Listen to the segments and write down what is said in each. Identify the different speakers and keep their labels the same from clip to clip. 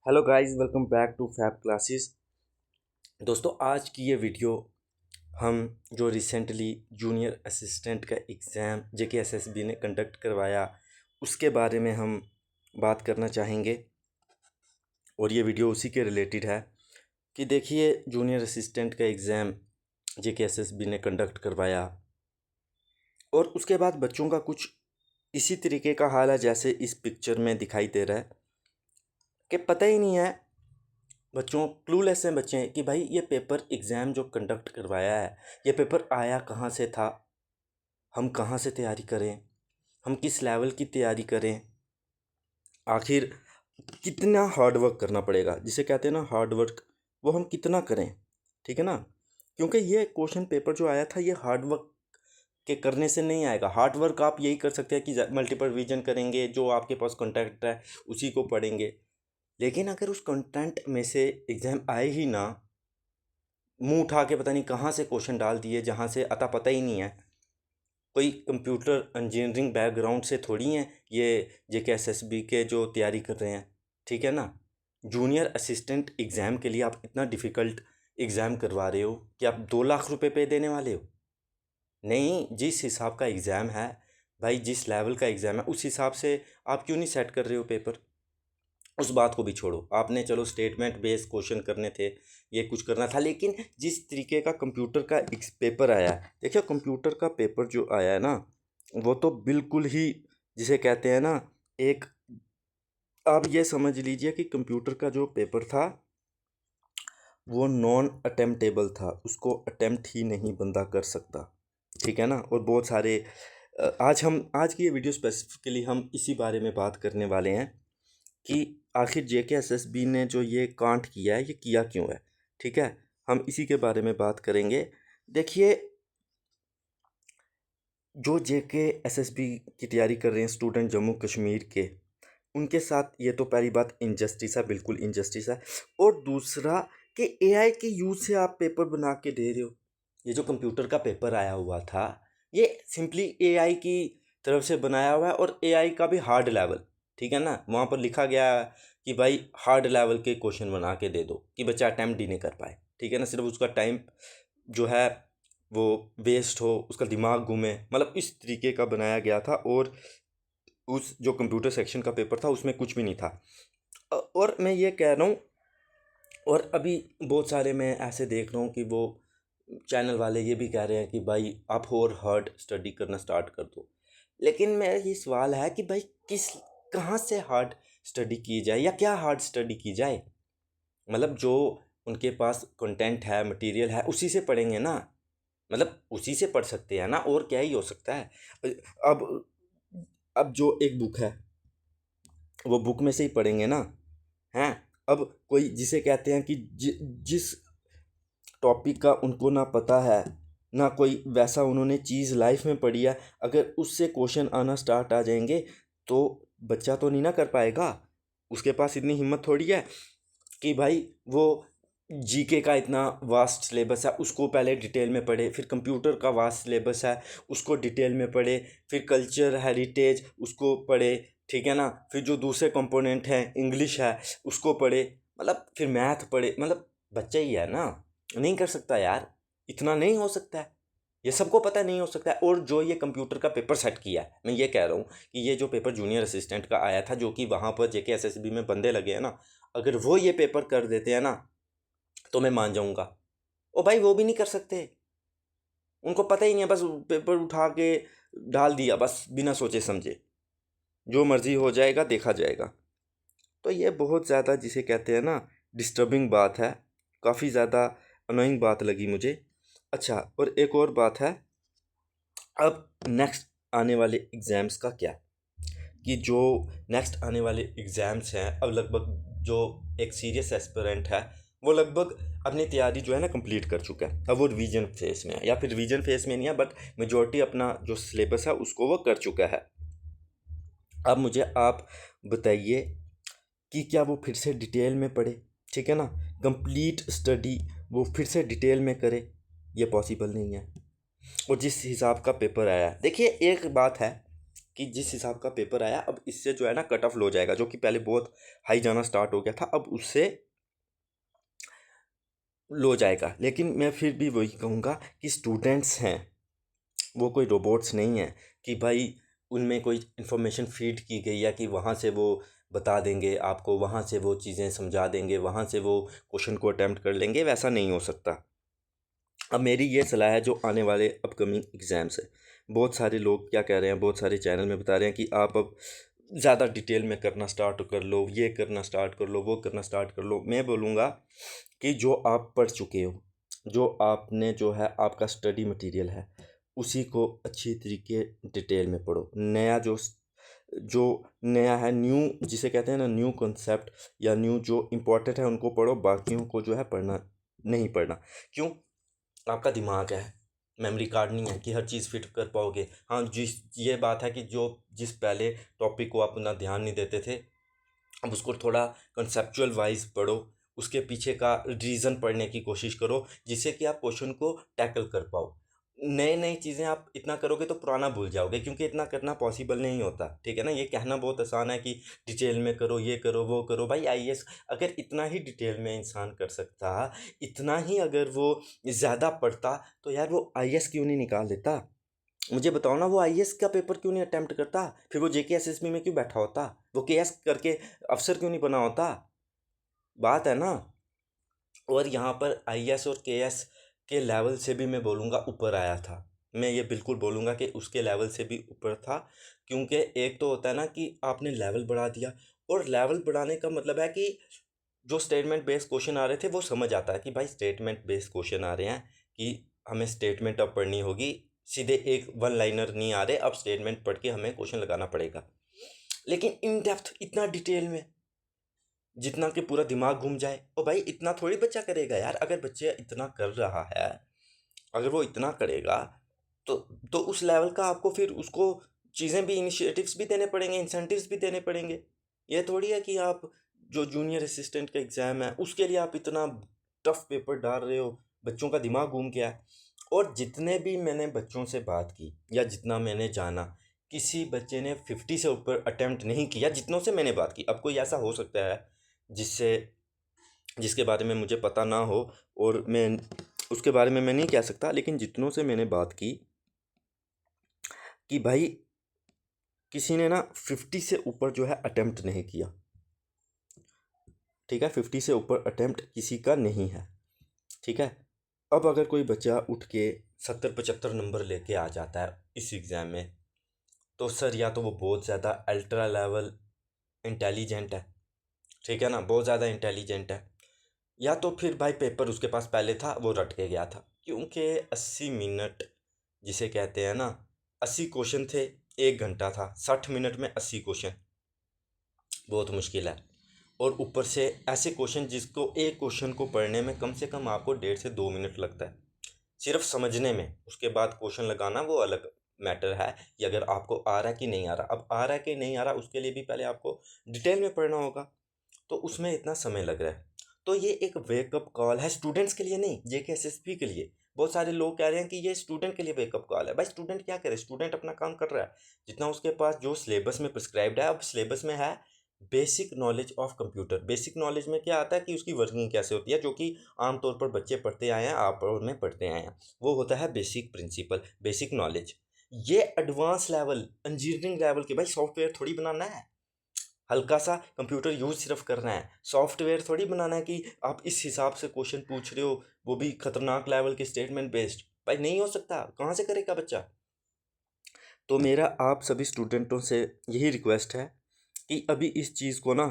Speaker 1: Hello guys, welcome back to fab classes. दोस्तों, आज की ये वीडियो हम जो रिसेंटली जूनियर असिस्टेंट का एग्ज़ाम जेके एसएसबी ने कंडक्ट करवाया उसके बारे में हम बात करना चाहेंगे। और ये वीडियो उसी के रिलेटेड है कि देखिए, जूनियर असिस्टेंट का एग्ज़ाम जेके एसएसबी ने कंडक्ट करवाया और उसके बाद बच्चों का कुछ इसी तरीके का हाल है जैसे इस पिक्चर में दिखाई दे रहा है कि पता ही नहीं है। बच्चों क्लूलेस हैं बच्चे कि भाई ये पेपर एग्ज़ाम जो कंडक्ट करवाया है, ये पेपर आया कहाँ से था, हम कहाँ से तैयारी करें, हम किस लेवल की तैयारी करें, आखिर कितना हार्ड वर्क करना पड़ेगा, जिसे कहते हैं ना हार्ड वर्क, वो हम कितना करें। ठीक है ना, क्योंकि ये क्वेश्चन पेपर जो आया था ये हार्ड वर्क के करने से नहीं आएगा। हार्ड वर्क आप यही कर सकते हैं कि मल्टीपल रिवीजन करेंगे, जो आपके पास कंटेंट है उसी को पढ़ेंगे। लेकिन अगर उस कंटेंट में से एग्ज़ाम आए ही ना, मुंह उठा के पता नहीं कहाँ से क्वेश्चन डाल दिए जहाँ से अता पता ही नहीं है, कोई कंप्यूटर इंजीनियरिंग बैकग्राउंड से थोड़ी हैं ये जेके एसएसबी के जो तैयारी कर रहे हैं। ठीक है ना, जूनियर असिस्टेंट एग्ज़ाम के लिए आप इतना डिफ़िकल्ट एग्ज़ाम करवा रहे हो कि आप 2 लाख रुपए पे देने वाले हो। नहीं, जिस हिसाब का एग्ज़ाम है भाई, जिस लेवल का एग्ज़ाम है उस हिसाब से आप क्यों नहीं सेट कर रहे हो पेपर। उस बात को भी छोड़ो, आपने चलो स्टेटमेंट बेस्ड क्वेश्चन करने थे, ये कुछ करना था, लेकिन जिस तरीके का कंप्यूटर का एक पेपर आया है, देखिए कंप्यूटर का पेपर जो आया है ना, वो तो बिल्कुल ही जिसे कहते हैं ना, एक आप ये समझ लीजिए कि कंप्यूटर का जो पेपर था वो नॉन अटेम्प्टेबल था, उसको अटेम्प्ट ही नहीं बंदा कर सकता। ठीक है ना, और बहुत सारे आज की ये वीडियो स्पेसिफिकली हम इसी बारे में बात करने वाले हैं कि आखिर जेके एसएसबी ने जो ये कांड किया है ये किया क्यों है। ठीक है, हम इसी के बारे में बात करेंगे। देखिए, जो जेके एसएसबी की तैयारी कर रहे हैं स्टूडेंट जम्मू कश्मीर के, उनके साथ ये तो पहली बात इनजस्टिस है, बिल्कुल इनजस्टिस है। और दूसरा कि एआई के यूज़ से आप पेपर बना के दे रहे हो। ये जो कंप्यूटर का पेपर आया हुआ था ये सिंपली एआई की तरफ से बनाया हुआ है, और एआई का भी हार्ड लेवल। ठीक है ना, वहाँ पर लिखा गया है कि भाई हार्ड लेवल के क्वेश्चन बना के दे दो कि बच्चा अटैम्प्ट ही नहीं कर पाए। ठीक है ना, सिर्फ उसका टाइम जो है वो वेस्ट हो, उसका दिमाग घूमे, मतलब इस तरीके का बनाया गया था। और उस जो कंप्यूटर सेक्शन का पेपर था उसमें कुछ भी नहीं था। और मैं ये कह रहा हूँ, और अभी बहुत सारे मैं ऐसे देख रहा हूँ कि वो चैनल वाले ये भी कह रहे हैं कि भाई आप और हार्ड स्टडी करना स्टार्ट कर दो। लेकिन मेरा ये सवाल है कि भाई किस कहाँ से हार्ड स्टडी की जाए या क्या हार्ड स्टडी की जाए। मतलब जो उनके पास कंटेंट है, मटेरियल है, उसी से पढ़ेंगे ना, मतलब उसी से पढ़ सकते हैं ना, और क्या ही हो सकता है। अब अब जो एक बुक है वो बुक में से ही पढ़ेंगे ना। हैं, अब कोई जिसे कहते हैं कि जिस टॉपिक का उनको ना पता है, ना कोई वैसा उन्होंने चीज़ लाइफ में पढ़ी है, अगर उससे क्वेश्चन आना स्टार्ट आ जाएंगे तो बच्चा तो नहीं ना कर पाएगा। उसके पास इतनी हिम्मत थोड़ी है कि भाई वो जीके का इतना वास्ट सिलेबस है उसको पहले डिटेल में पढ़े, फिर कंप्यूटर का वास्ट सिलेबस है उसको डिटेल में पढ़े, फिर कल्चर हेरिटेज उसको पढ़े। ठीक है ना, फिर जो दूसरे कंपोनेंट हैं इंग्लिश है उसको पढ़े, मतलब फिर मैथ पढ़े, मतलब बच्चा ही है ना, नहीं कर सकता यार, इतना नहीं हो सकता है। ये सबको पता नहीं हो सकता है। और जो ये कंप्यूटर का पेपर सेट किया है, मैं ये कह रहा हूँ कि ये जो पेपर जूनियर असिस्टेंट का आया था, जो कि वहाँ पर जेके एसएसबी में बंदे लगे हैं ना, अगर वो ये पेपर कर देते हैं ना तो मैं मान जाऊँगा। ओ भाई, वो भी नहीं कर सकते, उनको पता ही नहीं है, बस पेपर उठा के डाल दिया, बस बिना सोचे समझे, जो मर्ज़ी हो जाएगा देखा जाएगा। तो ये बहुत ज़्यादा जिसे कहते हैं ना डिस्टर्बिंग बात है, काफ़ी ज़्यादा अनोइंग बात लगी मुझे। अच्छा, और एक और बात है, अब नेक्स्ट आने वाले एग्ज़ाम्स का क्या, कि जो नेक्स्ट आने वाले एग्ज़ाम्स हैं, अब लगभग जो एक सीरियस एस्पिरेंट है वो लगभग अपनी तैयारी जो है ना कंप्लीट कर चुका है। अब वो रिवीजन फेज़ में है, या फिर रिवीजन फेज़ में नहीं है, बट मेजॉरिटी अपना जो सिलेबस है उसको वो कर चुका है। अब मुझे आप बताइए कि क्या वो फिर से डिटेल में पढ़े। ठीक है ना, कंप्लीट स्टडी वो फिर से डिटेल में करे, ये पॉसिबल नहीं है। और जिस हिसाब का पेपर आया है, देखिए एक बात है कि जिस हिसाब का पेपर आया अब इससे जो है ना कट ऑफ लो जाएगा, जो कि पहले बहुत हाई जाना स्टार्ट हो गया था, अब उससे लो जाएगा। लेकिन मैं फिर भी वही कहूँगा कि स्टूडेंट्स हैं, वो कोई रोबोट्स नहीं है कि भाई उनमें कोई इन्फॉर्मेशन फीड की गई है कि वहाँ से वो बता देंगे आपको, वहाँ से वो चीज़ें समझा देंगे, वहाँ से वो क्वेश्चन को अटैम्प्ट कर लेंगे, वैसा नहीं हो सकता। अब मेरी ये सलाह है जो आने वाले अपकमिंग एग्ज़ाम्स है, बहुत सारे लोग क्या कह रहे हैं, बहुत सारे चैनल में बता रहे हैं कि आप अब ज़्यादा डिटेल में करना स्टार्ट कर लो, ये करना स्टार्ट कर लो, वो करना स्टार्ट कर लो। मैं बोलूँगा कि जो आप पढ़ चुके हो, जो आपने जो है आपका स्टडी मटेरियल है, उसी को अच्छी तरीके डिटेल में पढ़ो। नया जो नया है, न्यू जिसे कहते हैं ना, न्यू कॉन्सेप्ट या न्यू जो इम्पोर्टेंट है उनको पढ़ो, बाकियों को जो है पढ़ना नहीं पढ़ना। क्यों? आपका दिमाग है, मेमोरी कार्ड नहीं है कि हर चीज़ फिट कर पाओगे। हाँ, ये बात है कि जिस पहले टॉपिक को आप उतना ध्यान नहीं देते थे, अब उसको थोड़ा कंसेप्चुअल वाइज पढ़ो, उसके पीछे का रीज़न पढ़ने की कोशिश करो, जिससे कि आप क्वेश्चन को टैकल कर पाओ। नई नई चीज़ें आप इतना करोगे तो पुराना भूल जाओगे, क्योंकि इतना करना पॉसिबल नहीं होता, ठीक है ना। ये कहना बहुत आसान है कि डिटेल में करो, ये करो, वो करो। भाई आईएएस अगर इतना ही डिटेल में इंसान कर सकता, इतना ही अगर वो ज़्यादा पढ़ता, तो यार वो आईएएस क्यों नहीं निकाल देता? मुझे बताओ ना, वो आईएएस का पेपर क्यों नहीं अटेम्प्ट करता? फिर वो जेके एसएसबी में क्यों बैठा होता? वो केएस करके अफसर क्यों नहीं बना होता? बात है ना। और यहाँ पर आईएएस और केएस के लेवल से भी मैं बोलूँगा ऊपर आया था। मैं ये बिल्कुल बोलूँगा कि उसके लेवल से भी ऊपर था, क्योंकि एक तो होता है ना कि आपने लेवल बढ़ा दिया, और लेवल बढ़ाने का मतलब है कि जो स्टेटमेंट बेस्ड क्वेश्चन आ रहे थे वो समझ आता है कि भाई स्टेटमेंट बेस्ड क्वेश्चन आ रहे हैं, कि हमें स्टेटमेंट अब पढ़नी होगी, सीधे एक वन लाइनर नहीं आ रहे, अब स्टेटमेंट पढ़ के हमें क्वेश्चन लगाना पड़ेगा। लेकिन इन डेप्थ इतना डिटेल में, जितना कि पूरा दिमाग घूम जाए, और भाई इतना थोड़ी बच्चा करेगा यार। अगर बच्चे इतना कर रहा है, अगर वो इतना करेगा, तो उस लेवल का आपको फिर उसको चीज़ें भी, इनिशिएटिव्स भी देने पड़ेंगे, इंसेंटिव्स भी देने पड़ेंगे। ये थोड़ी है कि आप जो जूनियर असिस्टेंट का एग्ज़ाम है उसके लिए आप इतना टफ पेपर डाल रहे हो, बच्चों का दिमाग घूम गया है। और जितने भी मैंने बच्चों से बात की या जितना मैंने जाना, किसी बच्चे ने 50 से ऊपर अटेम्प्ट नहीं किया, जितनों से मैंने बात की। अब कोई ऐसा हो सकता है जिससे जिसके बारे में मुझे पता ना हो, और मैं उसके बारे में मैं नहीं कह सकता, लेकिन जितनों से मैंने बात की कि भाई किसी ने ना 50 से ऊपर जो है अटेम्प्ट नहीं किया, ठीक है। 50 से ऊपर अटेम्प्ट किसी का नहीं है, ठीक है। अब अगर कोई बच्चा उठ के 70-75 नंबर लेके आ जाता है इस एग्ज़ाम में, तो सर या तो वो बहुत ज़्यादा अल्ट्रा लेवल इंटेलिजेंट है, ठीक है ना, बहुत ज़्यादा इंटेलिजेंट है, या तो फिर भाई पेपर उसके पास पहले था, वो रट के गया था। क्योंकि 80 मिनट जिसे कहते हैं ना, 80 क्वेश्चन थे, 1 घंटा था, 60 मिनट में 80 क्वेश्चन, बहुत मुश्किल है। और ऊपर से ऐसे क्वेश्चन जिसको एक क्वेश्चन को पढ़ने में कम से कम आपको 1.5 से 2 मिनट लगता है, सिर्फ समझने में। उसके बाद क्वेश्चन लगाना वो अलग मैटर है, कि अगर आपको आ रहा है कि नहीं आ रहा। अब आ रहा है कि नहीं आ रहा, उसके लिए भी पहले आपको डिटेल में पढ़ना होगा, तो उसमें इतना समय लग रहा है। तो ये एक वेकअप कॉल है स्टूडेंट्स के लिए, नहीं जेके एसएसबी के लिए। बहुत सारे लोग कह रहे हैं कि ये स्टूडेंट के लिए वेकअप कॉल है। भाई स्टूडेंट क्या करे? स्टूडेंट अपना काम कर रहा है जितना उसके पास जो सिलेबस में प्रिस्क्राइब्ड है। अब सिलेबस में है basic knowledge of computer. Basic knowledge में क्या आता है कि उसकी वर्किंग कैसे होती है, जो कि आमतौर पर बच्चे पढ़ते आए हैं, आप और में पढ़ते आए हैं। वो होता है बेसिक प्रिंसिपल, बेसिक नॉलेज। ये एडवांस लेवल, इंजीनियरिंग लेवल के भाई सॉफ्टवेयर थोड़ी बनाना है, हल्का सा कंप्यूटर यूज सिर्फ करना है। सॉफ्टवेयर थोड़ी बनाना है कि आप इस हिसाब से क्वेश्चन पूछ रहे हो, वो भी खतरनाक लेवल के स्टेटमेंट बेस्ड। भाई नहीं हो सकता, कहाँ से करेगा बच्चा? तो मेरा आप सभी स्टूडेंटों से यही रिक्वेस्ट है कि अभी इस चीज़ को ना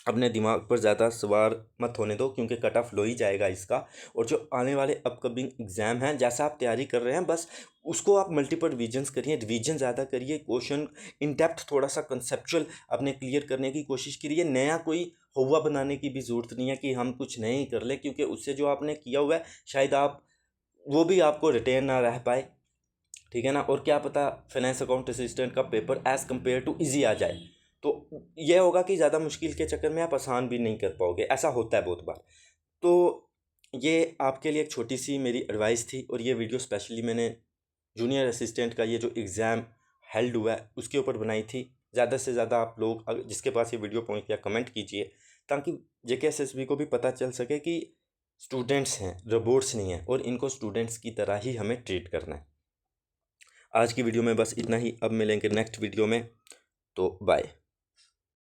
Speaker 1: अपने दिमाग पर ज़्यादा सवार मत होने दो, क्योंकि कट ऑफ लो ही जाएगा इसका। और जो आने वाले अपकमिंग एग्ज़ाम हैं, जैसा आप तैयारी कर रहे हैं, बस उसको आप मल्टीपल रिवीजन्स करिए, रिवीजन ज़्यादा करिए, क्वेश्चन इन डेप्थ थोड़ा सा कंसेप्चुअल अपने क्लियर करने की कोशिश करिए। नया कोई हुआ बनाने की भी ज़रूरत नहीं है कि हम कुछ नए ही कर लें, क्योंकि उससे जो आपने किया हुआ है शायद आप वो भी आपको रिटेन ना रह पाए, ठीक है ना। और क्या पता फाइनेंस अकाउंट असिस्टेंट का paper as compare to easy आ जाए, तो यह होगा कि ज़्यादा मुश्किल के चक्कर में आप आसान भी नहीं कर पाओगे। ऐसा होता है बहुत बार। तो ये आपके लिए एक छोटी सी मेरी एडवाइस थी, और ये वीडियो स्पेशली मैंने जूनियर असिस्टेंट का ये जो एग्ज़ाम हेल्ड हुआ है उसके ऊपर बनाई थी। ज़्यादा से ज़्यादा आप लोग जिसके पास ये वीडियो पहुंच गया कमेंट कीजिए, ताकि JKSSB को भी पता चल सके कि स्टूडेंट्स हैं, रोबोट्स नहीं हैं, और इनको स्टूडेंट्स की तरह ही हमें ट्रीट करना है। आज की वीडियो में बस इतना ही। अब मिलेंगे नेक्स्ट वीडियो में, तो बाय।